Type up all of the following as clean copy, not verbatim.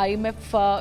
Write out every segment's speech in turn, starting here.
IMF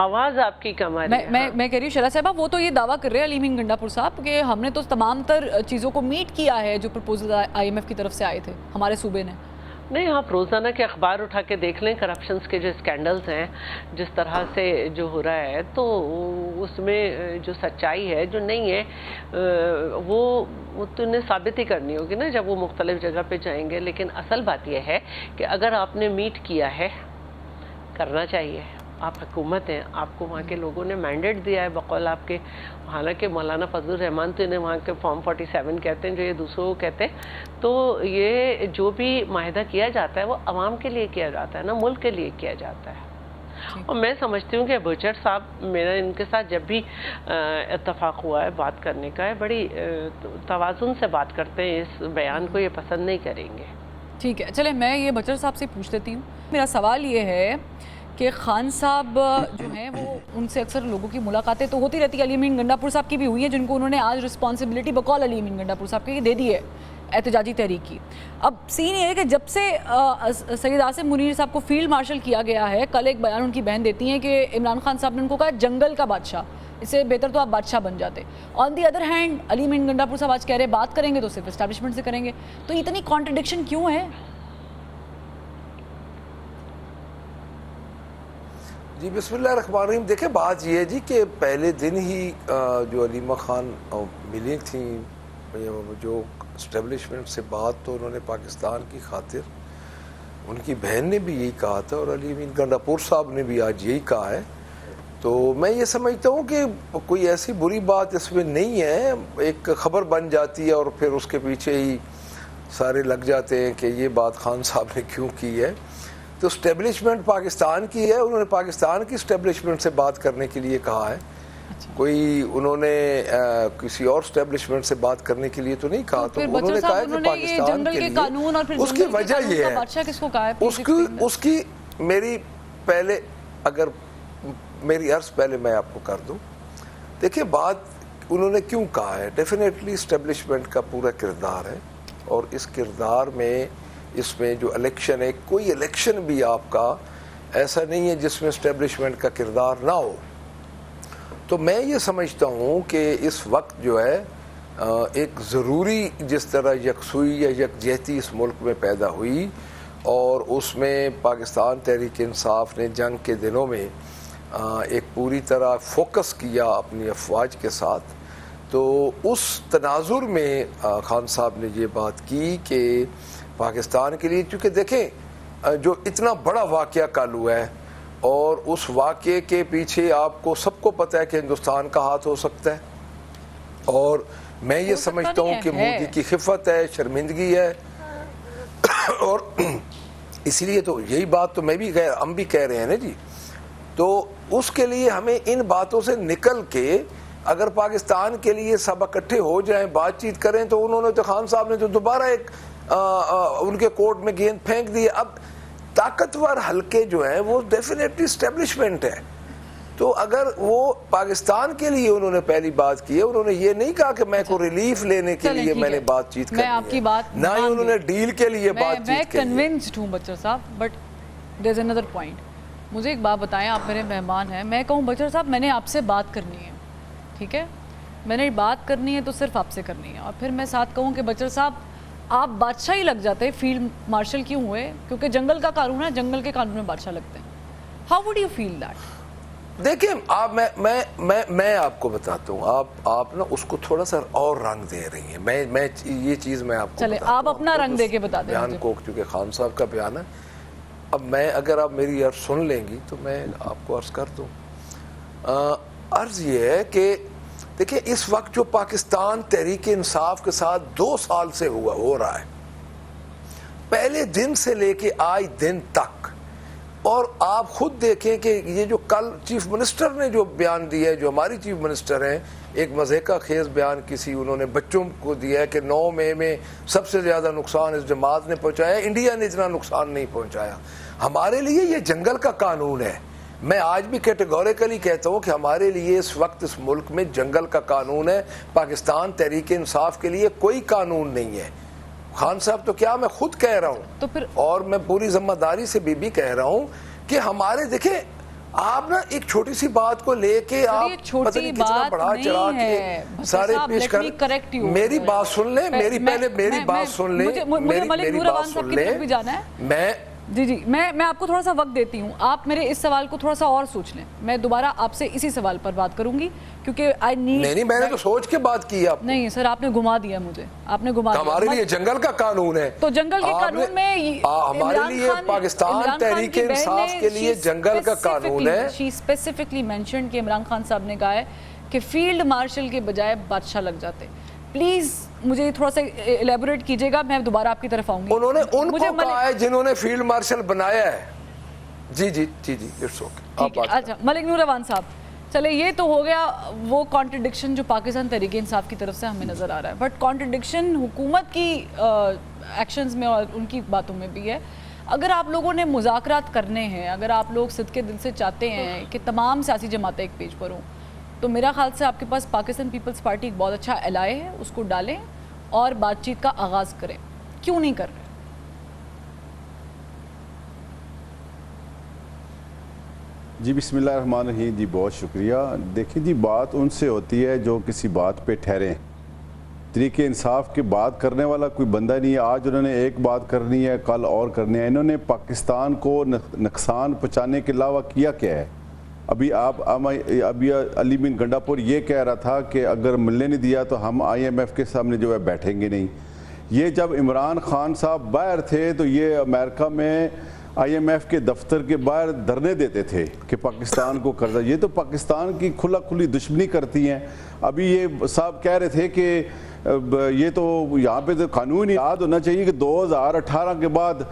آواز آپ کی کم آ رہی ہے. میں کہہ رہی ہوں شرح صاحبہ وہ تو یہ دعویٰ کر رہے ہیں علی امین گنڈا پور صاحب کہ ہم نے تو تمام تر چیزوں کو میٹ کیا ہے جو پرپوزل آئی ایم ایف کی طرف سے آئے تھے ہمارے صوبے نے. نہیں, آپ روزانہ کے اخبار اٹھا کے دیکھ لیں, کرپشنز کے جو اسکینڈلز ہیں جس طرح سے جو ہو رہا ہے, تو اس میں جو سچائی ہے جو نہیں ہے وہ تو انہیں ثابت ہی کرنی ہوگی نا جب وہ مختلف جگہ پہ جائیں گے. لیکن اصل بات یہ ہے کہ اگر آپ نے میٹ کیا ہے, کرنا چاہیے. آپ حکومت ہیں, آپ کو وہاں کے لوگوں نے مینڈیٹ دیا ہے بقول آپ کے. حالانکہ مولانا فضل الرحمان تو انہیں وہاں کے فارم 47 کہتے ہیں جو یہ دوسروں کو کہتے ہیں. تو یہ جو بھی معاہدہ کیا جاتا ہے وہ عوام کے لیے کیا جاتا ہے نا, ملک کے لیے کیا جاتا ہے. اور میں سمجھتی ہوں کہ بچر صاحب, میرا ان کے ساتھ جب بھی اتفاق ہوا ہے بات کرنے کا ہے, بڑی توازن سے بات کرتے ہیں, اس بیان کو یہ پسند نہیں کریں گے. ٹھیک ہے, چلے میں یہ بچر صاحب سے پوچھ لیتی ہوں. میرا سوال یہ ہے کہ خان صاحب جو ہیں وہ ان سے اکثر لوگوں کی ملاقاتیں تو ہوتی رہتی ہے, علی امین گنڈا پور صاحب کی بھی ہوئی ہیں جن کو انہوں نے آج رسپانسبلٹی بقول علی امین گنڈا پور صاحب کے دے دی ہے احتجاجی تحریک کی. اب سین یہ ہے کہ جب سے سید عاصم منیر صاحب کو فیلڈ مارشل کیا گیا ہے, کل ایک بیان ان کی بہن دیتی ہیں کہ عمران خان صاحب نے ان کو کہا جنگل کا بادشاہ, اس سے بہتر تو آپ بادشاہ بن جاتے. آن دی ادر ہینڈ علی امین گنڈا پور صاحب آج کہہ رہے بات کریں گے تو صرف اسٹیبلشمنٹ سے کریں گے. تو اتنی کانٹرڈکشن کیوں ہے؟ جی بسم اللہ الرحمن الرحیم. دیکھیں بات یہ ہے جی کہ پہلے دن ہی جو علیمہ خان ملی تھیں جو اسٹیبلشمنٹ سے بات, تو انہوں نے پاکستان کی خاطر, ان کی بہن نے بھی یہی کہا تھا اور علی امین گنڈا پور صاحب نے بھی آج یہی کہا ہے. تو میں یہ سمجھتا ہوں کہ کوئی ایسی بری بات اس میں نہیں ہے. ایک خبر بن جاتی ہے اور پھر اس کے پیچھے ہی سارے لگ جاتے ہیں کہ یہ بات خان صاحب نے کیوں کی ہے. تو اسٹیبلشمنٹ پاکستان کی ہے, انہوں نے پاکستان کی اسٹیبلشمنٹ سے بات کرنے کے لیے کہا ہے. کوئی انہوں نے کسی اور اسٹیبلشمنٹ سے بات کرنے کے لیے تو نہیں کہا. تو انہوں نے کہا کہ پاکستان کے لیے, اس کی وجہ یہ ہے, اس کی میری پہلے اگر میری عرض پہلے میں آپ کو کر دوں. دیکھیں بات انہوں نے کیوں کہا ہے, ڈیفینیٹلی اسٹیبلشمنٹ کا پورا کردار ہے, اور اس کردار میں اس میں جو الیکشن ہے, کوئی الیکشن بھی آپ کا ایسا نہیں ہے جس میں اسٹیبلشمنٹ کا کردار نہ ہو. تو میں یہ سمجھتا ہوں کہ اس وقت جو ہے ایک ضروری جس طرح یکسوئی یا یکجہتی اس ملک میں پیدا ہوئی, اور اس میں پاکستان تحریک انصاف نے جنگ کے دنوں میں ایک پوری طرح فوکس کیا اپنی افواج کے ساتھ. تو اس تناظر میں خان صاحب نے یہ بات کی کہ پاکستان کے لیے, چونکہ دیکھیں جو اتنا بڑا واقعہ کالو ہے, اور اس واقعے کے پیچھے آپ کو سب کو پتہ ہے کہ ہندوستان کا ہاتھ ہو سکتا ہے, اور میں یہ سمجھتا ہوں کہ مودی کی خفت ہے, شرمندگی ہے, اور اس لیے تو یہی بات تو میں بھی ہم بھی کہہ رہے ہیں نا جی. تو اس کے لیے ہمیں ان باتوں سے نکل کے اگر پاکستان کے لیے سب اکٹھے ہو جائیں, بات چیت کریں, تو انہوں نے تو خان صاحب نے تو دوبارہ ایک ان کے کورٹ میں گیند پھینک دی. اب طاقتور حلقے جو ہیں وہ ڈیفینیٹلی اسٹیبلشمنٹ ہے. تو اگر وہ پاکستان کے لیے انہوں نے پہلی بات کی ہے, انہوں نے یہ نہیں کہا کہ میں کو ریلیف لینے کے لیے میں نے بات چیت کرنی ہے, نہ ہی انہوں نے ڈیل کے لیے بات چیت کی. میں کنونسڈ ہوں بچر صاحب, but there is another point. مجھے ایک بات بتائیں, آپ میرے مہمان ہیں, میں کہوں بچر صاحب میں نے آپ سے بات کرنی ہے, ٹھیک ہے, میں نے بات کرنی ہے تو صرف آپ سے کرنی ہے, اور پھر میں ساتھ کہوں کہ بچر صاحب آپ بادشاہ ہی لگ جاتے, فیلڈ مارشل کیوں ہوئے؟ کیونکہ جنگل کا قانون ہے, جنگل کے قانون میں بادشاہ لگتے ہیں. How would you feel that? دیکھیں آپ, میں آپ کو بتاتا ہوں, آپ نا اس کو تھوڑا سا اور رنگ دے رہی ہیں. میں یہ چیز میں آپ کو چلے آپ اپنا رنگ دے کے بتا دیں بیان کو, کیونکہ خان صاحب کا بیان ہے. اب میں اگر آپ میری عرض سن لیں گی تو میں آپ کو عرض کر دوں. عرض یہ ہے کہ دیکھیں اس وقت جو پاکستان تحریک انصاف کے ساتھ 2 سال سے ہو رہا ہے, پہلے دن سے لے کے آج دن تک, اور آپ خود دیکھیں کہ یہ جو کل چیف منسٹر نے جو بیان دیا ہے, جو ہماری چیف منسٹر ہیں, ایک مضحکہ خیز بیان کسی انہوں نے بچوں کو دیا ہے کہ 9 مئی میں سب سے زیادہ نقصان اس جماعت نے پہنچایا, انڈیا نے اتنا نقصان نہیں پہنچایا. ہمارے لیے یہ جنگل کا قانون ہے. میں آج بھی کیٹیگوریکلی کہتا ہوں کہ ہمارے لیے اس وقت اس ملک میں جنگل کا قانون ہے, پاکستان تحریک انصاف کے لیے کوئی قانون نہیں ہے. خان صاحب تو کیا میں خود کہہ رہا ہوں, تو پھر اور میں پوری ذمہ داری سے بھی کہہ رہا ہوں کہ ہمارے دیکھیں آپ نا ایک چھوٹی سی بات کو لے کے آپ پتہ نہیں کتنا بڑا چڑھا کے سارے پیش کر. میری بات سن لیں, میری پہلے میری بات سن لیں, میری بات سن لیں. میں جی میں آپ کو تھوڑا سا وقت دیتی ہوں, آپ میرے اس سوال کو تھوڑا سا اور سوچ لیں, میں دوبارہ آپ سے اسی سوال پر بات کروں گی کیونکہ نہیں میں نے تو سوچ کے بات کی. آپ نہیں سر, آپ نے گھما دیا مجھے, آپ نے گھما دیا. ہمارے لیے جنگل کا قانون ہے, تو جنگل کے قانون میں ہمارے لیے پاکستان تحریک انصاف کے لیے جنگل کا قانون ہے. شی اسپیسیفکلی مینشنڈ کہ عمران خان صاحب نے کہا ہے کہ فیلڈ مارشل کے بجائے بادشاہ لگ جاتے. پلیز مجھے تھوڑا سا الیبوریٹ کیجئے گا, میں دوبارہ آپ کی طرف آؤں گی. انہوں نے ان کو کہا ہے جنہوں نے فیلڈ مارشل بنایا ہے. جی اٹس اوکے. اچھا ملک نور روان صاحب, چلے یہ تو ہو گیا وہ کانٹرڈکشن جو پاکستان تحریک انصاف کی طرف سے ہمیں نظر آ رہا ہے, بٹ کانٹرڈکشن حکومت کی ایکشنز میں اور ان کی باتوں میں بھی ہے. اگر آپ لوگوں نے مذاکرات کرنے ہیں, اگر آپ لوگ صدقے دل سے چاہتے ہیں کہ تمام سیاسی جماعتیں ایک پیج پر ہوں, تو میرا خیال سے آپ کے پاس پاکستان پیپلز پارٹی ایک بہت اچھا الائے ہے, اس کو ڈالیں اور بات چیت کا آغاز کریں. کیوں نہیں کر رہے؟ جی بسم اللہ الرحمن الرحیم. جی بہت شکریہ. دیکھیں جی, بات ان سے ہوتی ہے جو کسی بات پہ ٹھہریں. طریق انصاف کی بات کرنے والا کوئی بندہ نہیں ہے. آج انہوں نے ایک بات کرنی ہے, کل اور کرنی ہے. انہوں نے پاکستان کو نقصان پہنچانے کے علاوہ کیا کیا ہے؟ ابھی علی بن گنڈا پور یہ کہہ رہا تھا کہ اگر ملنے نہیں دیا تو ہم IMF کے سامنے جو ہے بیٹھیں گے نہیں. یہ جب عمران خان صاحب باہر تھے تو یہ امریکہ میں IMF کے دفتر کے باہر دھرنے دیتے تھے کہ پاکستان کو قرضہ. یہ تو پاکستان کی کھلی دشمنی کرتی ہیں. ابھی یہ صاحب کہہ رہے تھے کہ یہ تو یہاں پہ تو قانون یاد ہونا چاہیے کہ 2018 کے بعد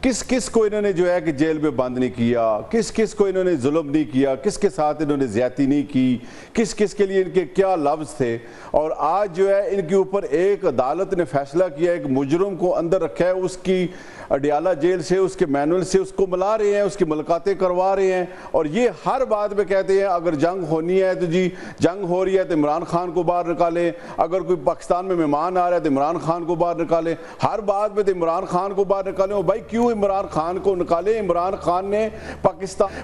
کس کو انہوں نے جو ہے کہ جیل میں بند نہیں کیا, کس کو انہوں نے ظلم نہیں کیا, کس کے ساتھ انہوں نے زیادتی نہیں کی, کس کے لیے ان کے کیا لفظ تھے. اور آج جو ہے ان کے اوپر ایک عدالت نے فیصلہ کیا, ایک مجرم کو اندر رکھا ہے, اس کی اڈیالہ جیل سے, اس کے مینول سے اس کو ملا رہے ہیں, اس کی ملاقاتیں کروا رہے ہیں. اور یہ ہر بات میں کہتے ہیں اگر جنگ ہونی ہے تو جی جنگ ہو رہی ہے تو عمران خان کو باہر نکالیں, اگر کوئی پاکستان میں مہمان آ رہا ہے تو عمران خان کو باہر نکالیں, ہر بات میں تو عمران خان کو باہر نکالیں. بھائی کیوں عمران خان کو نکالیں؟ عمران خان نے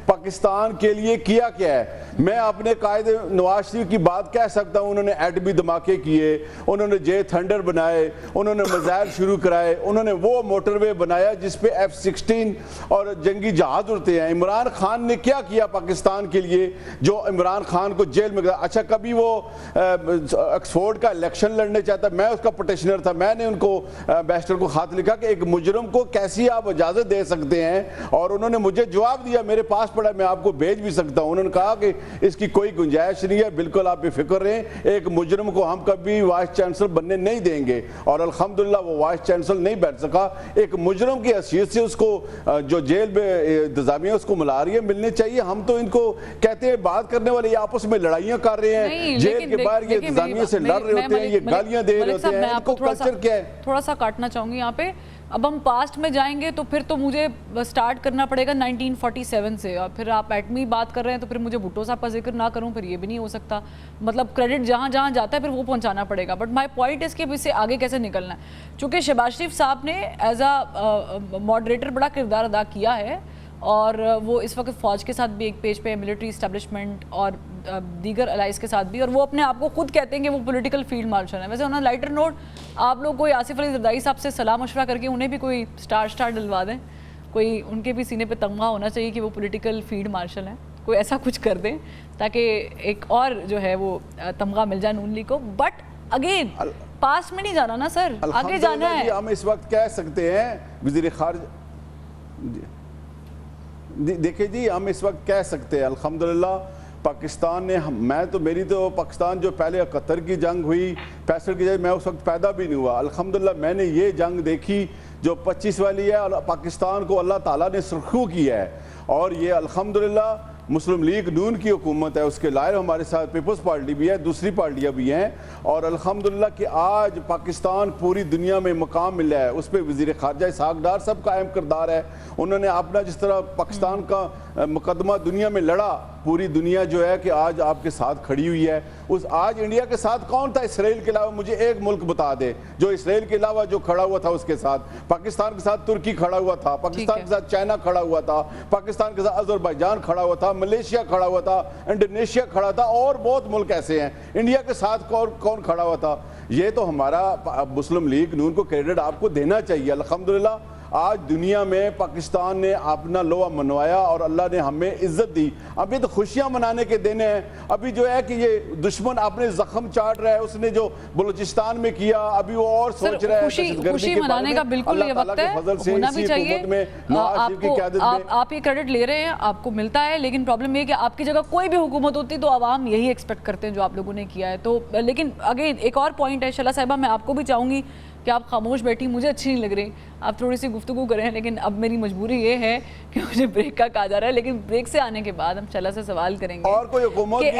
پاکستان کے لیے کیا کیا ہے؟ میں اپنے قائد نواز شریف کی بات کہہ سکتا ہوں. انہوں نے ایٹمی دھماکے کیے, انہوں نے جے تھنڈر بنائے, انہوں نے میزائل شروع کرائے, انہوں نے وہ موٹر وے بنایا جس پہ F-16 اور جنگی جہاز اڑتے ہیں. عمران خان نے کیا کیا پاکستان کے لیے جو عمران خان کو جیل میں گیا؟ اچھا کبھی وہ آکسفورڈ کا الیکشن لڑنے چاہتا, میں اس کا پٹیشنر تھا, میں نے ان کو بیسٹر کو خط لکھا کہ ایک مجرم کو کیسی آپ اجازت دے سکتے ہیں, اور انہوں نے مجھے جواب دیا, میرے پاس پڑا, میں آپ کو بھیج بھی سکتا ہوں. انہوں نے کہا کہ اس کی کوئی گنجائش نہیں ہے, بالکل آپ بے فکر رہیں, ایک مجرم کو ہم کبھی وائس چانسلر بننے نہیں دیں گے. اور الحمدللہ وہ وائس چانسلر نہیں بیٹھ سکا. ایک مجرم کی حیثیت سے اس کو جو جیل میں انتظامیہ اس کو ملا رہی ہے, ملنے چاہیے. ہم تو ان کو کہتے ہیں بات کرنے والے آپس میں لڑائیاں کر رہے ہیں, جیل کے باہر یہ انتظامیہ سے لڑ رہے ہوتے ہیں, یہ گالیاں دے رہے ہوتے ہیں. ان کو کلچر کیا ہے؟ تھوڑا سا کاٹنا چاہوں گی یہاں پہ. اب ہم پاسٹ میں جائیں گے تو پھر تو مجھے سٹارٹ کرنا پڑے گا 1947 سے, اور پھر آپ ایٹمی بات کر رہے ہیں تو پھر مجھے بھٹو صاحب کا ذکر نہ کروں, پھر یہ بھی نہیں ہو سکتا. مطلب کریڈٹ جہاں جہاں جاتا ہے پھر وہ پہنچانا پڑے گا. بٹ مائی پوائنٹ اس کے اس سے آگے کیسے نکلنا ہے, چونکہ شہباز شریف صاحب نے ایز اے ماڈریٹر بڑا کردار ادا کیا ہے, اور وہ اس وقت فوج کے ساتھ بھی ایک پیج پہ, ملٹری اسٹیبلشمنٹ اور دیگر الائز کے ساتھ بھی, اور وہ اپنے آپ کو خود کہتے ہیں کہ وہ پولیٹیکل فیلڈ مارشل ہیں. ویسے انہوں نے لائٹر نوٹ آپ لوگ کوئی آصف علی زرداری صاحب سے صلاح مشورہ کر کے انہیں بھی کوئی سٹار ڈلوا دیں, کوئی ان کے بھی سینے پہ تمغہ ہونا چاہیے کہ وہ پولیٹیکل فیلڈ مارشل ہیں, کوئی ایسا کچھ کر دیں تاکہ ایک اور جو ہے وہ تمغہ مل جائے نون لیگ کو. بٹ اگین پاس میں نہیں جانا نا سر, آگے جانا ہے. ہم اس وقت کہہ سکتے ہیں وزیر خارجہ, دیکھیں جی ہم اس وقت کہہ سکتے ہیں الحمدللہ پاکستان نے, میری تو پاکستان جو پہلے 71 کی جنگ ہوئی, 65 کی جنگ, میں اس وقت پیدا بھی نہیں ہوا. الحمدللہ میں نے یہ جنگ دیکھی جو 25 والی ہے, اور پاکستان کو اللہ تعالیٰ نے سرخو کیا ہے. اور یہ الحمدللہ مسلم لیگ نون کی حکومت ہے, اس کے لائر ہمارے ساتھ پیپلز پارٹی بھی ہے, دوسری پارٹیاں بھی ہیں, اور الحمدللہ کہ آج پاکستان پوری دنیا میں مقام ملا ہے. اس پہ وزیر خارجہ اسحاق ڈار صاحب کا اہم کردار ہے. انہوں نے اپنا جس طرح پاکستان کا مقدمہ دنیا میں لڑا, پوری دنیا جو ہے کہ آج آپ کے ساتھ کھڑی ہوئی ہے. آج انڈیا کے ساتھ کون تھا اسرائیل کے علاوہ؟ مجھے ایک ملک بتا دے جو اسرائیل کے علاوہ جو کھڑا ہوا تھا اس کے ساتھ. پاکستان کے ساتھ ترکی کھڑا ہوا تھا, پاکستان کے ساتھ چائنا کھڑا ہوا تھا, پاکستان کے ساتھ آذربائیجان کھڑا ہوا تھا, ملیشیا کھڑا ہوا تھا, انڈونیشیا کھڑا تھا, اور بہت ملک ایسے ہیں. انڈیا کے ساتھ کون کھڑا ہوا تھا؟ یہ تو ہمارا مسلم لیگ نون کو کریڈٹ آپ کو دینا چاہیے. الحمدللہ آج دنیا میں پاکستان نے اپنا لوا منوایا اور اللہ نے ہمیں عزت دی. ابھی تو خوشیاں منانے کے دن ہیں. ابھی جو ہے کہ یہ دشمن اپنے زخم چاٹ رہا ہے, اس نے جو بلوچستان میں کیا ابھی وہ اور سوچ رہا ہے. خوشی منانے کا بالکل یہ وقت ہے, ہونا بھی چاہیے. آپ یہ کریڈٹ لے رہے ہیں, آپ کو ملتا ہے, لیکن پرابلم یہ کہ آپ کی جگہ کوئی بھی حکومت ہوتی تو عوام یہی ایکسپیکٹ کرتے ہیں جو آپ لوگوں نے کیا ہے. تو لیکن اگین ایک اور پوائنٹ ہے شعلہ صاحبہ, میں آپ کو بھی چاہوں گی کہ آپ خاموش بیٹھی, مجھے اچھی نہیں لگ رہی, آپ تھوڑی سی گفتگو کریں, لیکن اب میری مجبوری یہ ہے کہ مجھے بریک کا کہا جا رہا ہے. لیکن بریک سے آنے کے بعد ہم شعلہ سے سوال کریں گے کہ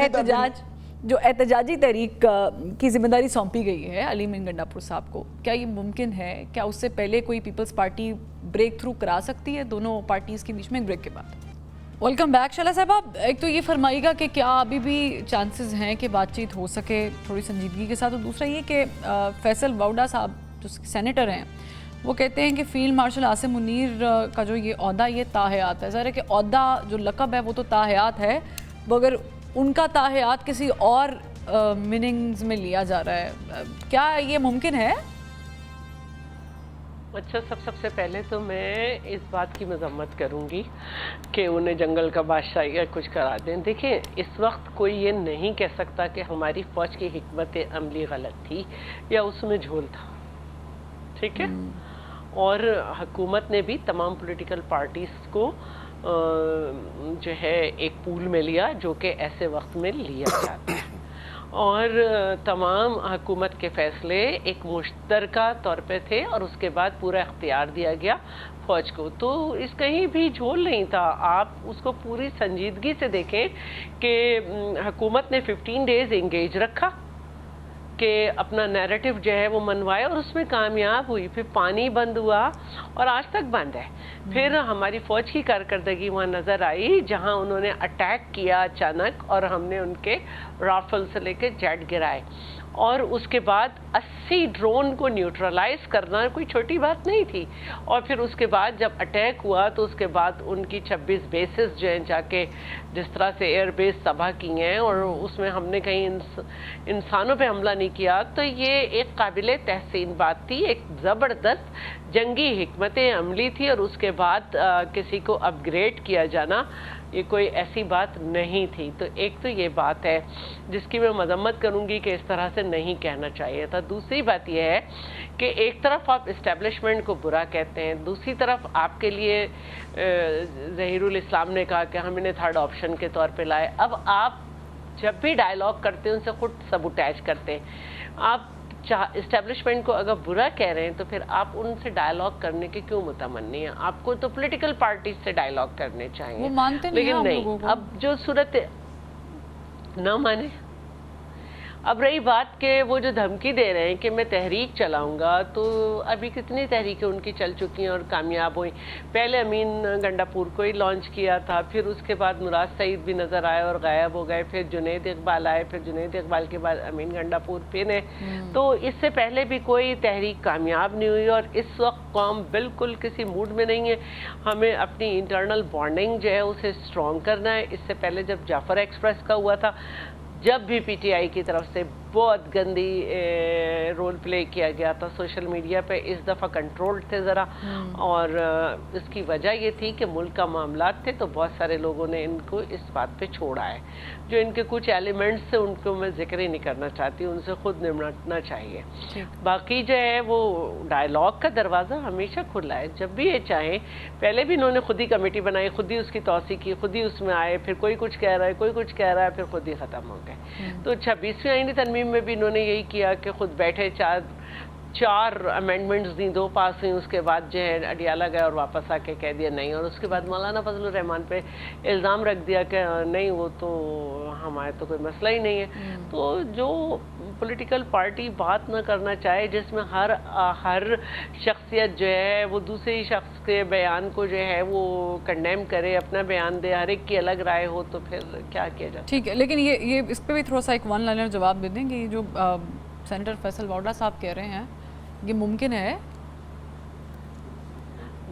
احتجاجی تحریک کی ذمہ داری سونپی گئی ہے علی امین گنڈا پور صاحب کو, کیا یہ ممکن ہے؟ کیا اس سے پہلے کوئی پیپلز پارٹی بریک تھرو کرا سکتی ہے دونوں پارٹیز کے بیچ میں؟ بریک کے بعد ویلکم بیک. شعلہ صاحبہ, ایک تو یہ فرمائیے گا کہ کیا ابھی بھی چانسز ہیں کہ بات چیت ہو سکے تھوڑی سنجیدگی کے ساتھ, اور دوسرا یہ کہ فیصل واؤڈا صاحب جو سینیٹر ہیں وہ کہتے ہیں کہ فیلڈ مارشل عاصم منیر کا جو یہ عہدہ یہ تاحیات ہے. ظاہر ہے کہ عہدہ جو لقب ہے وہ تو تاحیات ہے, مگر ان کا تاحیات کسی اور میننگز میں لیا جا رہا ہے, کیا یہ ممکن ہے؟ اچھا, سب سے پہلے تو میں اس بات کی مذمت کروں گی کہ انہیں جنگل کا بادشاہ یا کچھ کرا دیں. دیکھیں, اس وقت کوئی یہ نہیں کہہ سکتا کہ ہماری فوج کی حکمت عملی غلط تھی یا اس میں جھول تھا, ٹھیک ہے. اور حکومت نے بھی تمام پولیٹیکل پارٹیز کو جو ہے ایک پول میں لیا جو کہ ایسے وقت میں لیا جاتا ہے, اور تمام حکومت کے فیصلے ایک مشترکہ طور پہ تھے, اور اس کے بعد پورا اختیار دیا گیا فوج کو. تو اس کہیں بھی جھول نہیں تھا. آپ اس کو پوری سنجیدگی سے دیکھیں کہ حکومت نے 15 ڈیز انگیج رکھا کہ اپنا نیریٹو جو ہے وہ منوایا, اور اس میں کامیاب ہوئی. پھر پانی بند ہوا اور آج تک بند ہے. پھر ہماری فوج کی کارکردگی وہاں نظر آئی جہاں انہوں نے اٹیک کیا اچانک, اور ہم نے ان کے رافل سے لے کے جیٹ گرائے, اور اس کے بعد 80 ڈرون کو نیوٹرلائز کرنا کوئی چھوٹی بات نہیں تھی. اور پھر اس کے بعد جب اٹیک ہوا تو اس کے بعد ان کی 26 بیسز جو ہیں جا کے جس طرح سے ایئر بیس تباہ کی ہیں, اور اس میں ہم نے کہیں انسانوں پہ حملہ نہیں کیا, تو یہ ایک قابل تحسین بات تھی. ایک زبردست جنگی حکمت عملی تھی, اور اس کے بعد کسی کو اپ گریڈ کیا جانا یہ کوئی ایسی بات نہیں تھی. تو ایک تو یہ بات ہے جس کی میں مذمت کروں گی کہ اس طرح سے نہیں کہنا چاہیے تھا. دوسری بات یہ ہے کہ ایک طرف آپ اسٹیبلشمنٹ کو برا کہتے ہیں, دوسری طرف آپ کے لیے ظہیر الاسلام نے کہا کہ ہم انہیں تھرڈ آپشن کے طور پہ لائے. اب آپ جب بھی ڈائلاگ کرتے ہیں ان سے خود سبوٹیج کرتے ہیں. آپ اسٹیبلشمنٹ کو اگر برا کہہ رہے ہیں تو پھر آپ ان سے ڈائلاگ کرنے کے کیوں متمنی ہیں؟ آپ کو تو پولیٹیکل پارٹیز سے ڈائلاگ کرنے چاہیے, وہ مانتے نہیں, لیکن نہیں. اب جو صورت نہ مانے. اب رہی بات کہ وہ جو دھمکی دے رہے ہیں کہ میں تحریک چلاؤں گا, تو ابھی کتنی تحریکیں ان کی چل چکی ہیں اور کامیاب ہوئیں. پہلے امین گنڈا پور کو ہی لانچ کیا تھا, پھر اس کے بعد مراد سعید بھی نظر آئے اور غائب ہو گئے, پھر جنید اقبال آئے, پھر جنید اقبال کے بعد امین گنڈا پور پھر ہے. تو اس سے پہلے بھی کوئی تحریک کامیاب نہیں ہوئی, اور اس وقت قوم بالکل کسی موڈ میں نہیں ہے. ہمیں اپنی انٹرنل بانڈنگ جو ہے اسے اسٹرانگ کرنا ہے. اس سے پہلے جب جعفر ایکسپریس کا ہوا تھا, جب بھی پی ٹی آئی کی طرف سے بہت گندی رول پلے کیا گیا تھا سوشل میڈیا پہ, اس دفعہ کنٹرول تھے ذرا, اور اس کی وجہ یہ تھی کہ ملک کا معاملات تھے, تو بہت سارے لوگوں نے ان کو اس بات پہ چھوڑا ہے. جو ان کے کچھ ایلیمنٹس سے ان کو میں ذکر ہی نہیں کرنا چاہتی, ان سے خود نمٹنا چاہیے. باقی جو ہے وہ ڈائلاگ کا دروازہ ہمیشہ کھلا ہے, جب بھی یہ چاہیں. پہلے بھی انہوں نے خود ہی کمیٹی بنائی, خود ہی اس کی توسیع کی, خود ہی اس میں آئے, پھر کوئی کچھ کہہ رہا ہے, کوئی کچھ کہہ رہا ہے, پھر خود ہی ختم ہو گئے. تو 26ویں آئینی ترمیم میں بھی انہوں نے یہی کیا کہ خود بیٹھے, 4 امینڈمنٹس دی, 2 پاس ہوئی, اس کے بعد جو ہے اڈیالہ گئے اور واپس آ کے کہہ دیا نہیں, اور اس کے بعد مولانا فضل الرحمان پہ الزام رکھ دیا کہ نہیں وہ تو ہمارے تو کوئی مسئلہ ہی نہیں ہے. تو جو پولیٹیکل پارٹی بات نہ کرنا چاہے جس میں ہر شخصیت جو ہے وہ دوسری شخص کے بیان کو جو ہے وہ کنڈیم کرے, اپنا بیان دے, ہر ایک کی الگ رائے ہو, تو پھر کیا کیا جائے. ٹھیک ہے, لیکن یہ اس پہ بھی تھوڑا سا ایک ون لائنر جواب دے دیں کہ جو سینیٹر فیصل واؤڈا صاحب کہہ رہے ہیں یہ ممکن ہے؟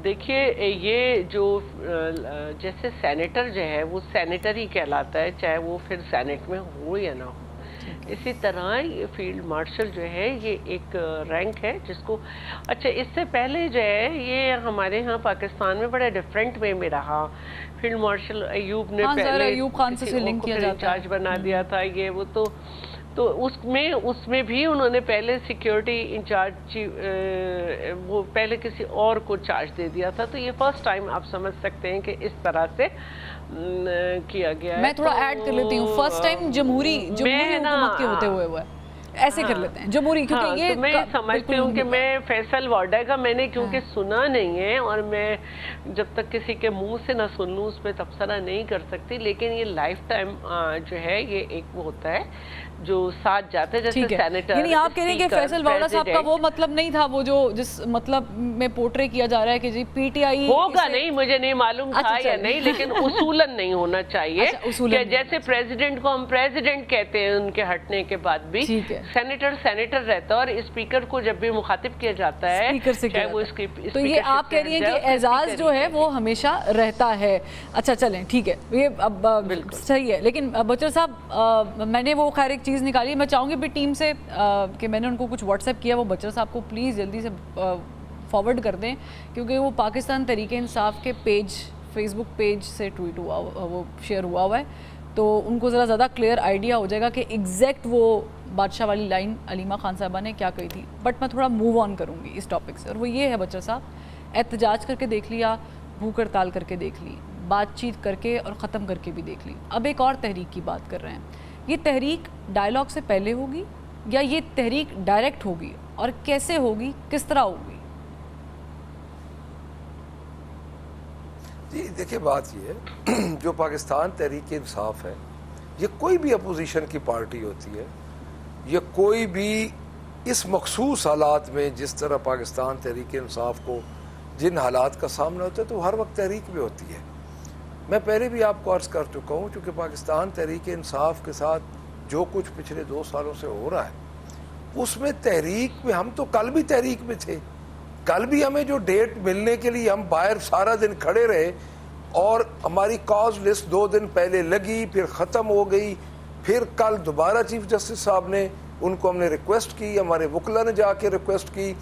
دیکھیے یہ جو جیسے سینیٹر جو ہے وہ سینیٹر ہی کہلاتا ہے, چاہے وہ پھر سینٹ میں ہو یا نہ ہو. اسی طرح یہ فیلڈ مارشل جو ہے یہ ایک رینک ہے جس کو, اچھا اس سے پہلے جو ہے یہ ہمارے ہاں پاکستان میں بڑا ڈفرینٹ وے میں رہا. فیلڈ مارشل ایوب نے پہلے ایوب خان سے لنک کیا جاتا ہے, انچارج بنا دیا تھا یہ وہ, تو اس میں بھی انہوں نے پہلے سیکیورٹی انچارج وہ پہلے کسی اور کو چارج دے دیا تھا. تو یہ فرسٹ ٹائم آپ سمجھ سکتے ہیں کہ اس طرح سے کیا گیا ہے. میں تھوڑا ایڈ کر لیتی ہوں, فرسٹ ٹائم جمہوری حکومت کے ہوتے ہوئے ہوا ہے, ایسے کر لیتے ہیں جمہوری, کیونکہ یہ میں سمجھتی ہوں کہ میں فیصل واؤڈا کا میں نے کیونکہ سنا نہیں ہے اور میں جب تک کسی کے منہ سے نہ سن لوں اس پہ تبصرہ نہیں کر سکتی, لیکن یہ لائف ٹائم جو ہے یہ ایک وہ ہوتا ہے جو ساتھ جاتے ہیں جیسے سینیٹر. یعنی آپ کہہ رہے ہیں کہ فیصل واؤڈا صاحب کا وہ مطلب نہیں تھا, وہ جو جس مطلب میں پورٹرے کیا جا رہا ہے کہ جی پی ٹی آئی ہوگا, نہیں مجھے نہیں معلوم تھا یا نہیں, لیکن اصولاً نہیں ہونا چاہیے کہ جیسے پریزیڈنٹ کو ہم پریزیڈنٹ کہتے ہیں ان کے ہٹنے کے بعد بھی سینیٹر رہتا ہے, اور اسپیکر کو جب بھی مخاطب کیا جاتا ہے چاہے وہ اس کی, تو یہ آپ کہہ رہی ہیں کہ اعزاز جو ہے وہ ہمیشہ رہتا ہے. اچھا چلیں ٹھیک ہے, یہ اب صحیح ہے, لیکن بچر صاحب میں نے وہ خیر ایک چیز نکالی, میں چاہوں گی بھی ٹیم سے کہ میں نے ان کو کچھ واٹس ایپ کیا, وہ بچر صاحب کو پلیز جلدی سے فارورڈ کر دیں, کیونکہ وہ پاکستان تحریک انصاف کے پیج, فیس بک پیج سے ٹویٹ ہوا, وہ شیئر ہوا ہے, تو ان کو ذرا زیادہ کلیئر آئیڈیا ہو جائے گا کہ ایگزیکٹ وہ بادشاہ والی لائن علیمہ خان صاحبہ نے کیا کہی تھی. بٹ میں تھوڑا موو آن کروں گی اس ٹاپک سے, اور وہ یہ ہے بچر صاحب, احتجاج کر کے دیکھ لیا, بھوک ہڑتال کر کے دیکھ لی, بات چیت کر کے اور ختم کر کے بھی دیکھ لی, اب ایک اور تحریک کی بات کر رہے ہیں. یہ تحریک ڈائلاگ سے پہلے ہوگی یا یہ تحریک ڈائریکٹ ہوگی, اور کیسے ہوگی, کس طرح ہوگی؟ جی دیکھیں بات یہ ہے, جو پاکستان تحریک انصاف ہے یہ کوئی بھی اپوزیشن کی پارٹی ہوتی ہے, یہ کوئی بھی اس مخصوص حالات میں جس طرح پاکستان تحریک انصاف کو جن حالات کا سامنا ہوتا ہے تو ہر وقت تحریک میں ہوتی ہے. میں پہلے بھی آپ کو عرض کر چکا ہوں, چونکہ پاکستان تحریک انصاف کے ساتھ جو کچھ پچھلے 2 سالوں سے ہو رہا ہے اس میں تحریک میں, ہم تو کل بھی تحریک میں تھے, کل بھی ہمیں جو ڈیٹ ملنے کے لیے ہم باہر سارا دن کھڑے رہے, اور ہماری کاز لسٹ 2 دن پہلے لگی, پھر ختم ہو گئی, پھر کل دوبارہ چیف جسٹس صاحب نے ان کو ہم نے ریکویسٹ کی, ہمارے وکلا نے جا کے ریکویسٹ کی,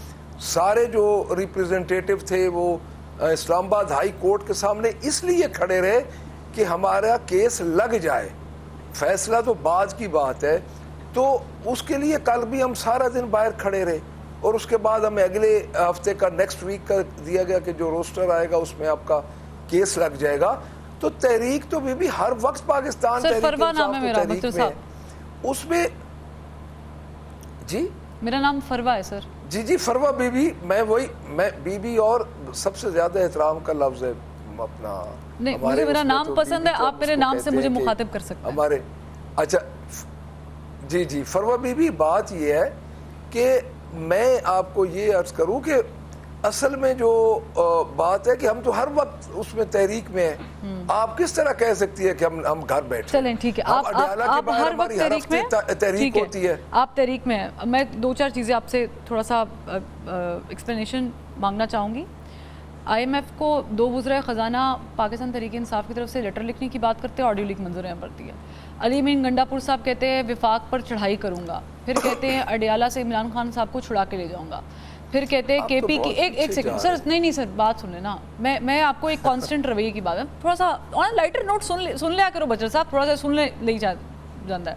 سارے جو ریپریزنٹیٹیو تھے وہ اسلام آباد ہائی کورٹ کے سامنے اس لیے کھڑے رہے کہ ہمارا کیس لگ جائے, فیصلہ تو بعد کی بات ہے. تو اس کے لیے کل بھی ہم سارا دن باہر کھڑے رہے, اور اس کے بعد ہمیں اگلے ہفتے کا نیکسٹ ویک کا دیا گیا کہ جو روسٹر آئے گا اس میں آپ کا کیس لگ جائے گا. تو تحریک تو بھی ہر وقت پاکستان تحریک میں ہے, اس میں جی میرا نام فروا ہے سر. جی فروا بی بی, میں بی بی اور سب سے زیادہ احترام کا لفظ ہے اپنا, نہیں مجھے میرا نام پسند ہے, آپ میرے نام سے مجھے مخاطب کر سکتے ہیں ہمارے. اچھا جی فروا بی بی, بات یہ ہے کہ میں آپ کو یہ عرض کروں کہ اصل میں جو بات ہے کہ ہم تو ہر وقت اس میں تحریک میں ہیں. آپ کس طرح کہہ سکتی ہے کہ ہم گھر بیٹھے؟ چلیں ٹھیک ہے, آپ ہر وقت تحریک ہوتی ہے, آپ تحریک میں ہیں. میں 2-4 چیزیں آپ سے تھوڑا سا ایکسپلینیشن مانگنا چاہوں گی. آئی ایم ایف کو 2 وزرائے خزانہ پاکستان تحریک انصاف کی طرف سے لیٹر لکھنے کی بات کرتے ہیں, آڈیو لیک منظر یہاں پڑتی ہے. علی امین گنڈا پور صاحب کہتے ہیں وفاق پر چڑھائی کروں گا, پھر کہتے ہیں اڈیالہ سے عمران خان صاحب کو چھڑا کے لے جاؤں گا, پھر کہتے ہیں کے پی کی ایک سیکنڈ سر, نہیں سر بات سن لیں نا, میں آپ کو ایک کانسٹنٹ رویے کی بات ہے, تھوڑا سا لائٹر نوٹ سن لیا کرو بچر صاحب, تھوڑا سا سن لے جاتا ہے.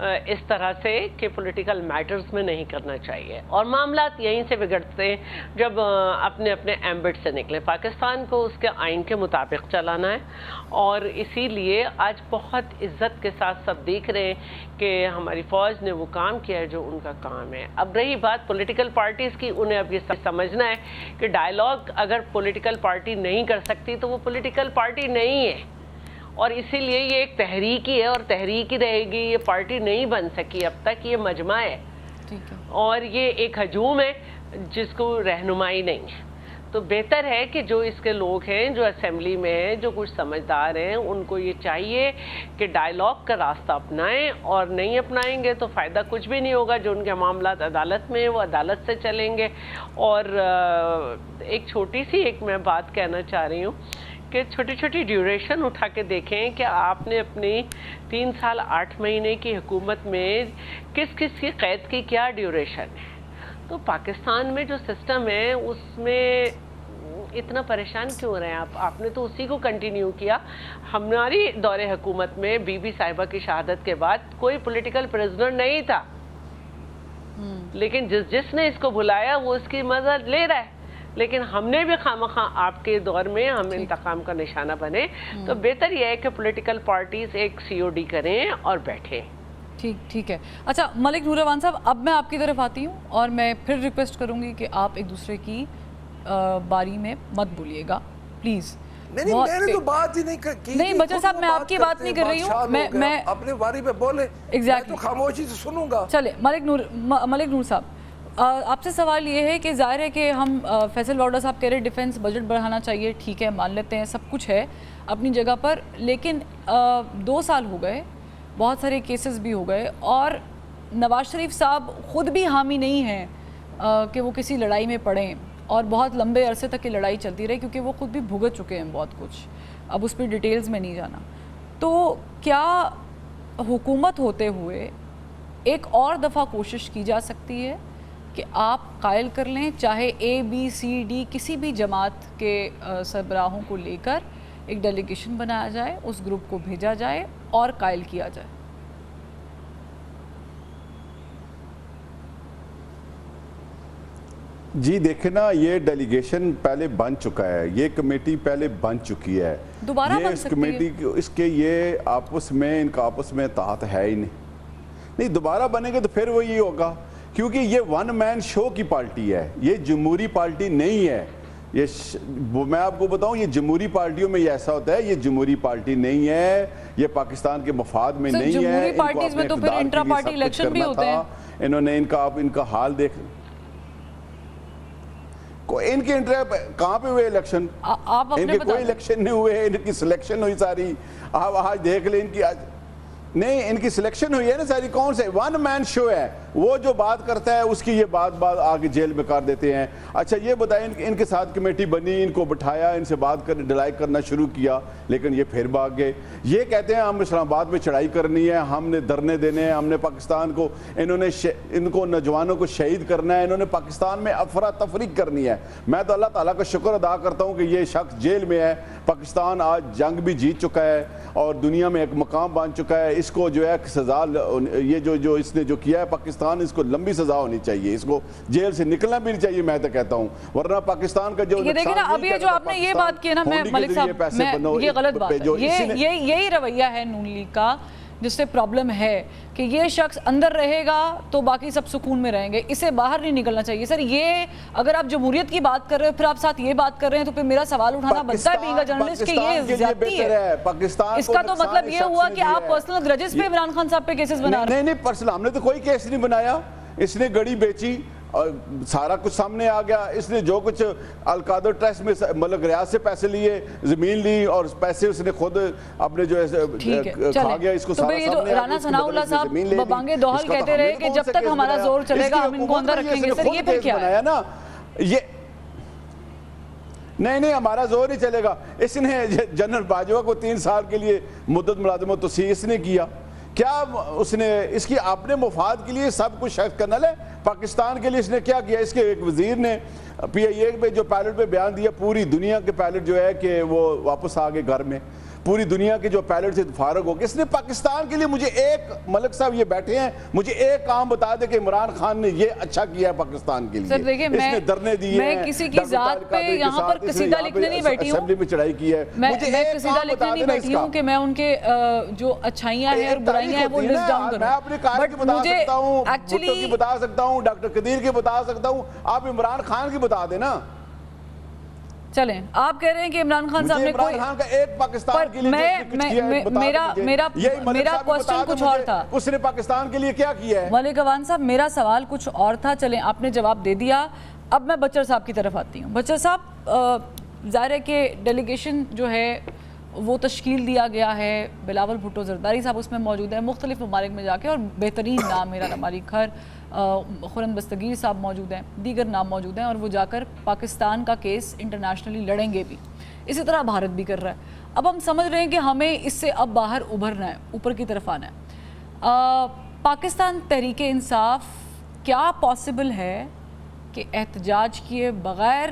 اس طرح سے کہ پولیٹیکل میٹرز میں نہیں کرنا چاہیے، اور معاملات یہیں سے بگڑتے ہیں جب اپنے اپنے ایمبٹ سے نکلے۔ پاکستان کو اس کے آئین کے مطابق چلانا ہے، اور اسی لیے آج بہت عزت کے ساتھ سب دیکھ رہے ہیں کہ ہماری فوج نے وہ کام کیا ہے جو ان کا کام ہے۔ اب رہی بات پولیٹیکل پارٹیز کی، انہیں اب یہ سمجھنا ہے کہ ڈائیلاگ اگر پولیٹیکل پارٹی نہیں کر سکتی تو وہ پولیٹیکل پارٹی نہیں ہے، اور اسی لیے یہ ایک تحریک ہی ہے اور تحریک ہی رہے گی، یہ پارٹی نہیں بن سکی اب تک، یہ مجمع ہے اور یہ ایک ہجوم ہے جس کو رہنمائی نہیں ہے۔ تو بہتر ہے کہ جو اس کے لوگ ہیں، جو اسمبلی میں ہیں، جو کچھ سمجھدار ہیں، ان کو یہ چاہیے کہ ڈائیلاگ کا راستہ اپنائیں، اور نہیں اپنائیں گے تو فائدہ کچھ بھی نہیں ہوگا۔ جو ان کے معاملات عدالت میں ہیں وہ عدالت سے چلیں گے۔ اور ایک چھوٹی سی میں بات کہنا چاہ رہی ہوں کہ چھوٹی چھوٹی ڈیوریشن اٹھا کے دیکھیں کہ آپ نے اپنی 3 سال 8 مہینے کی حکومت میں کس کس کی قید کی کیا ڈیوریشن ہے۔ تو پاکستان میں جو سسٹم ہے اس میں اتنا پریشان کیوں رہے ہیں آپ نے تو اسی کو کنٹینیو کیا۔ ہماری دور حکومت میں بی بی صاحبہ کی شہادت کے بعد کوئی پولیٹیکل پریزنر نہیں تھا، لیکن جس نے اس کو بلایا وہ اس کی مدد لے رہا ہے، لیکن ہم نے بھی خامخواہ آپ کے دور میں ہم انتقام کا نشانہ بنے۔ تو بہتر یہ ہے کہ پولیٹیکل پارٹیز ایک سی او ڈی کریں اور بیٹھیں۔ ٹھیک ہے۔ اچھا ملک نور روان صاحب، اب میں آپ کی طرف آتی ہوں اور میں پھر ریکویسٹ کروں گی کہ آپ ایک دوسرے کی باری میں مت بولیے گا پلیز۔ میں نے تو بات ہی نہیں کی۔ نہیں بچر صاحب، میں آپ کی بات نہیں کر رہی ہوں، میں اپنے باری پہ بولے، میں تو خاموشی سے سنوں گا۔ چلے ملک نور صاحب، آپ سے سوال یہ ہے کہ ظاہر ہے کہ ہم فیصل واؤڈر صاحب کہہ رہے ڈیفنس بجٹ بڑھانا چاہیے، ٹھیک ہے مان لیتے ہیں، سب کچھ ہے اپنی جگہ پر، لیکن 2 سال ہو گئے، بہت سارے کیسز بھی ہو گئے، اور نواز شریف صاحب خود بھی حامی نہیں ہیں کہ وہ کسی لڑائی میں پڑیں، اور بہت لمبے عرصے تک یہ لڑائی چلتی رہی کیونکہ وہ خود بھی بھگت چکے ہیں بہت کچھ، اب اس پہ ڈیٹیلز میں نہیں جانا۔ تو کیا حکومت ہوتے ہوئے ایک اور دفعہ کوشش کی جا سکتی ہے کہ آپ قائل کر لیں، چاہے ABCD کسی بھی جماعت کے سربراہوں کو لے کر ایک ڈیلیگیشن بنایا جائے، اس گروپ کو بھیجا جائے اور قائل کیا جائے؟ جی دیکھیں نا، یہ ڈیلیگیشن پہلے بن چکا ہے، یہ کمیٹی پہلے بن چکی ہے، دوبارہ بن سکتی ہے۔ کمیٹی اس کے یہ آپس میں ان کا آپس میں اتحاد ہے ہی نہیں، دوبارہ بنے گے تو پھر وہ یہ ہوگا، کیونکہ یہ ون مین شو کی پارٹی ہے، یہ جمہوری پارٹی نہیں ہے۔ میں آپ کو بتاؤں، یہ جمہوری پارٹیوں میں یہ ایسا ہوتا ہے، یہ جمہوری پارٹی نہیں ہے، یہ پاکستان کے مفاد میں نہیں ہے۔ جمہوری پارٹیز میں تو پھر انٹرا پارٹی الیکشن بھی ہوتے ہیں۔ انہوں نے ان کا حال دیکھ، ان کے کہاں پہ ہوئے الیکشن؟ ان کے کوئی الیکشن نہیں ہوئے، ان کی سلیکشن ہوئی ساری، آپ آج دیکھ لیں ان کی، نہیں ان کی سلیکشن ہوئی ہے نا ساری، کون سے ون مین شو ہے، وہ جو بات کرتا ہے اس کی یہ بات آگے جیل میں کر دیتے ہیں۔ اچھا یہ بتائیں، ان کے ساتھ کمیٹی بنی، ان کو بٹھایا، ان سے بات کرنے ڈلائی کرنا شروع کیا، لیکن یہ پھر بھاگ گئے۔ یہ کہتے ہیں ہم اسلام آباد میں چڑھائی کرنی ہے، ہم نے دھرنے دینے ہیں، ہم نے پاکستان کو، ان کو نوجوانوں کو شہید کرنا ہے، انہوں نے پاکستان میں افراتفری کرنی ہے۔ میں تو اللہ تعالیٰ کا شکر ادا کرتا ہوں کہ یہ شخص جیل میں ہے، پاکستان آج جنگ بھی جیت چکا ہے اور دنیا میں ایک مقام بن چکا ہے۔ اس کو جو ہے سزا، یہ جو اس نے جو کیا ہے پاکستان، اس کو لمبی سزا ہونی چاہیے، اس کو جیل سے نکلنا بھی نہیں چاہیے، میں تو کہتا ہوں، ورنہ پاکستان کا جو دیکھیں نا، اب یہ جو آپ نے یہ بات کی نا، میں ملک صاحب یہ غلط بات ہے، یہی رویہ ہے نون لیگ کا جس سے پرابلم ہے کہ یہ شخص اندر رہے گا تو باقی سب سکون میں رہیں گے، اسے باہر نہیں نکلنا چاہیے۔ سر یہ اگر آپ جمہوریت کی بات کر رہے ہو پھر آپ ساتھ یہ بات کر رہے ہیں تو پھر میرا سوال اٹھانا بنتا ہے بینگ اے جرنلسٹ کہ یہ زیادتی ہے۔ اس کا تو مطلب یہ ہوا کہ آپ پرسنل گرجز پہ عمران خان صاحب پہ کیسز بنا رہے ہیں۔ نہیں پرسنل، ہم نے تو کوئی کیس نہیں بنایا، اس نے گڑی بیچی اور سارا کچھ سامنے آ گیا، اس نے جو کچھ القادر ٹرسٹ میں ملک ریاض سے پیسے لیے، زمین لی، اور پیسے اس نے خود اپنے جو کھا گیا، اس کو سارا سامنے آ گیا۔ رانا ثناء اللہ صاحب ببانگے دوحل کہتے رہے کہ جب تک ہمارا زور چلے گا ہم ان کو اندر رکھیں گے۔ سر یہ پھر کیا ہے؟ یہ نہیں ہمارا زور ہی چلے گا۔ اس نے جنرل باجوہ کو 3 سال کے لیے مدت ملازمت توسیع اس نے کیا، کیا اس نے اس کی اپنے مفاد کے لیے سب کچھ شخص کرنا لے؟ پاکستان کے لیے اس نے کیا کیا؟ اس کے ایک وزیر نے PIA پہ جو پائلٹ پہ بیان دیا، پوری دنیا کے پائلٹ جو ہے کہ وہ واپس آ گئے گھر میں، پوری دنیا کے جو پائلٹ سے فارغ ہو گئے. اس نے پاکستان کے لیے مجھے ایک ملک صاحب یہ بیٹھے ہیں, مجھے ایک کام بتا دے کہ عمران خان نے یہ اچھا کیا ہے پاکستان کے لیے. سر دیکھیں, اس نے دھرنے دیے ہیں, میں کسی کی ذات پہ یہاں پر قصیدہ لکھنے نہیں بیٹھی ہوں, اسمبلی میں چڑھائی کی ہے, میں قصیدہ لکھنے نہیں بیٹھی ہوں کہ میں ان کے جو اچھائیاں ہیں اور برائیاں ہیں وہ لسٹ ڈاؤن کروں. میں اپنے قائد کی بتا سکتا ہوں, بھٹو کی بتا سکتا ہوں, ڈاکٹر قدیر کی بتا سکتا ہوں, آپ عمران خان کی بتا دیں نا. چلیں, آپ کہہ رہے ہیں کہ عمران خان صاحب نے کوئی, عمران خان کا ایک پاکستان کے لیے میرا کوسچن کچھ اور تھا, اس نے پاکستان کے لیے کیا کیا ہے. ملک اوان صاحب میرا سوال کچھ اور تھا. چلیں, آپ نے جواب دے دیا. اب میں بچر صاحب کی طرف آتی ہوں. بچر صاحب, ظاہر ہے کہ ڈیلیگیشن جو ہے وہ تشکیل دیا گیا ہے, بلاول بھٹو زرداری صاحب اس میں موجود ہیں, مختلف ممالک میں جا کے, اور بہترین نام میرا نماری کھر, خورند بستگیر صاحب موجود ہیں, دیگر نام موجود ہیں, اور وہ جا کر پاکستان کا کیس انٹرنیشنلی لڑیں گے بھی. اسی طرح بھارت بھی کر رہا ہے. اب ہم سمجھ رہے ہیں کہ ہمیں اس سے اب باہر ابھرنا ہے, اوپر کی طرف آنا ہے. پاکستان تحریک انصاف کیا پاسبل ہے کہ احتجاج کیے بغیر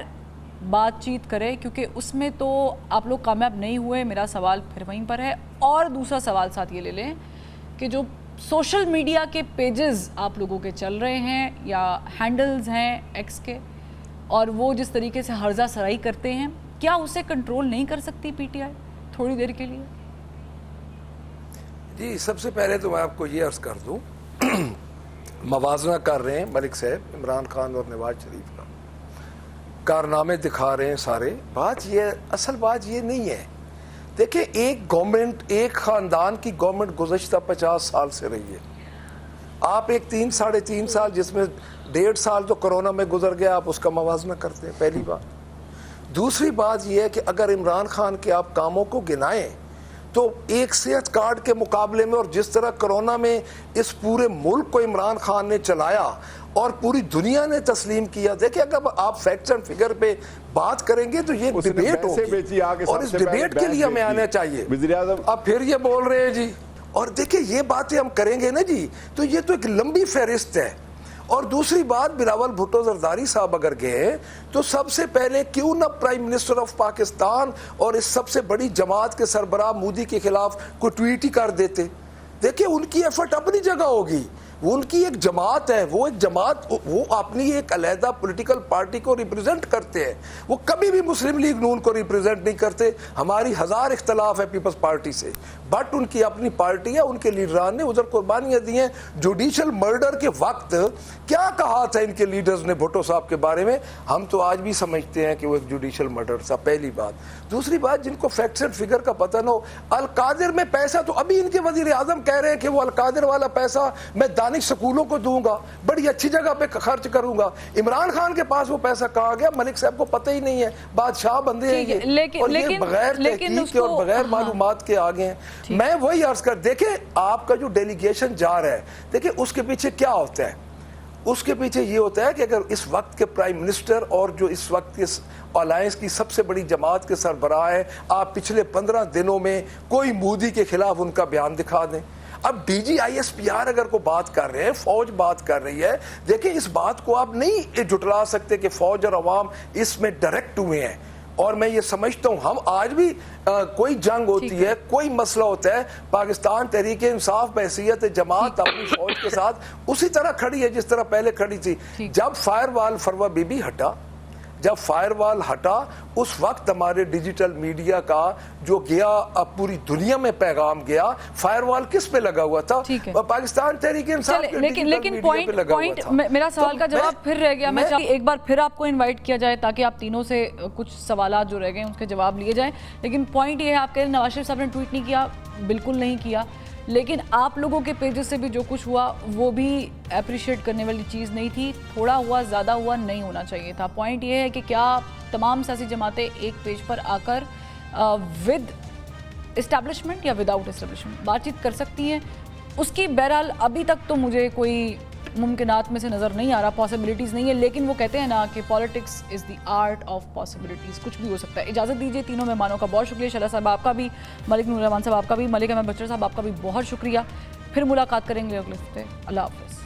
بات چیت کرے, کیونکہ اس میں تو آپ لوگ کامیاب نہیں ہوئے. میرا سوال پھر وہیں پر ہے. اور دوسرا سوال ساتھ یہ لے لیں کہ جو سوشل میڈیا کے پیجز آپ لوگوں کے چل رہے ہیں یا ہینڈلز ہیں ایکس کے, اور وہ جس طریقے سے ہرزہ سرائی کرتے ہیں, کیا اسے کنٹرول نہیں کر سکتی پی ٹی آئی تھوڑی دیر کے لیے؟ جی, سب سے پہلے تو میں آپ کو یہ عرض کر دوں, موازنہ کر رہے ہیں ملک صاحب عمران خان اور نواز شریف کا, کارنامے دکھا رہے ہیں سارے. بات یہ, اصل بات یہ نہیں ہے. دیکھیں, ایک گورنمنٹ, ایک خاندان کی گورنمنٹ گزشتہ 50 سال سے رہی ہے. آپ ایک 3-3.5 سال, جس میں 1.5 سال تو کرونا میں گزر گیا, آپ اس کا موازنہ کرتے ہیں, پہلی بات. دوسری بات یہ ہے کہ اگر عمران خان کے آپ کاموں کو گنائیں تو ایک صحت کارڈ کے مقابلے میں, اور جس طرح کرونا میں اس پورے ملک کو عمران خان نے چلایا اور پوری دنیا نے تسلیم کیا. دیکھیں, اگر آپ فیکٹس اینڈ فگر پہ بات کریں گے تو یہ ڈیبیٹ ہوگی, اور اس ڈیبیٹ کے لیے ہمیں آنا چاہیے. اب پھر یہ بول رہے ہیں جی, اور دیکھیں یہ باتیں ہم کریں گے نا جی, تو یہ تو ایک لمبی فہرست ہے. اور دوسری بات, بلاول بھٹو زرداری صاحب اگر گئے تو سب سے پہلے کیوں نہ پرائم منسٹر آف پاکستان اور اس سب سے بڑی جماعت کے سربراہ مودی کے خلاف کوئی ٹویٹ ہی کر دیتے. دیکھیں, ان کی ایفرٹ اپنی جگہ ہوگی, وہ ان کی ایک جماعت ہے, وہ ایک جماعت, وہ اپنی ایک علیحدہ پولیٹیکل پارٹی کو ریپریزنٹ کرتے ہیں. وہ کبھی بھی مسلم لیگ نون کو ریپریزنٹ نہیں کرتے. ہماری 1000 اختلاف ہے پیپلز پارٹی سے, بٹ ان کی اپنی پارٹی ہے, ان کے لیڈران نے ادھر قربانیاں دی ہیں. جوڈیشل مرڈر کے وقت کیا کہا تھا ان کے لیڈرز نے بھٹو صاحب کے بارے میں, ہم تو آج بھی سمجھتے ہیں کہ وہ ایک جوڈیشل مرڈر تھا, پہلی بات. دوسری بات, جن کو فیکٹس اینڈ فگر کا پتہ نہ ہو, القادر میں پیسہ تو ابھی ان کے وزیر اعظم کہہ رہے ہیں کہ وہ القادر والا پیسہ میں دانش سکولوں کو دوں گا, بڑی اچھی جگہ پہ خرچ کروں گا. عمران خان کے پاس وہ پیسہ کہاں گیا, ملک صاحب کو پتہ ہی نہیں ہے. بادشاہ بندے ہیں یہ, اور یہ بغیر تحقیق اور بغیر معلومات کے آگے ہیں. میں وہی عرض کر, دیکھیں آپ کا جو ڈیلیگیشن جا رہا ہے, دیکھیں اس کے پیچھے کیا ہوتا ہے. اس کے پیچھے یہ ہوتا ہے کہ اگر اس وقت کے پرائم منسٹر اور جو اس وقت کے الائنس کی سب سے بڑی جماعت کے سربراہ ہیں, آپ پچھلے 15 دنوں میں کوئی مودی کے خلاف ان کا بیان دکھا دیں. اب D G I S P R اگر کو بات کر رہے ہیں, فوج بات کر رہی ہے, دیکھیں اس بات کو آپ نہیں جھٹلا سکتے کہ فوج اور عوام اس میں ڈائریکٹ ہوئے ہیں. اور میں یہ سمجھتا ہوں, ہم آج بھی کوئی جنگ ہوتی ہے, کوئی مسئلہ ہوتا ہے, پاکستان تحریک انصاف بحیثیت جماعت اپنی فوج کے ساتھ اسی طرح کھڑی ہے جس طرح پہلے کھڑی تھی. جب فائر وال فروا بی بی ہٹا, جب فائر وال ہٹا, اس وقت ہمارے ڈیجیٹل میڈیا کا جو گیا, اب پوری دنیا میں پیغام گیا. فائر وال کس پہ لگا ہوا تھا؟ پاکستان تحریک انصاف کے ڈیجیٹل میڈیا پہ لگا ہوا تھا. میرا سوال کا جواب پھر رہ گیا. میں ایک بار پھر آپ کو انوائٹ کیا جائے تاکہ آپ تینوں سے کچھ سوالات جو رہ گئے اس کے جواب لیے جائیں. لیکن پوائنٹ یہ ہے, آپ کہہ رہے ہیں نواز شریف صاحب نے ٹویٹ نہیں کیا, بالکل نہیں کیا, لیکن آپ لوگوں کے پیجز سے بھی جو کچھ ہوا وہ بھی اپریشیٹ کرنے والی چیز نہیں تھی. تھوڑا ہوا, زیادہ ہوا, نہیں ہونا چاہیے تھا. پوائنٹ یہ ہے کہ کیا تمام سیاسی جماعتیں ایک پیج پر آ کر ود اسٹیبلشمنٹ یا وداؤٹ اسٹیبلشمنٹ بات چیت کر سکتی ہیں؟ اس کی بہرحال ابھی تک تو مجھے کوئی ممکنات میں سے نظر نہیں آ رہا, پاسبلٹیز نہیں ہے. لیکن وہ کہتے ہیں نا کہ politics is the art of possibilities, کچھ بھی ہو سکتا ہے. اجازت دیجیے, تینوں مہمانوں کا بہت شکریہ. شہلا صاحب آپ کا بھی, ملک نور رحمان صاحب آپ کا بھی, ملک احمد بچر صاحب آپ کا بھی بہت شکریہ. پھر ملاقات کریں گے اگلے ہفتے. اللہ حافظ.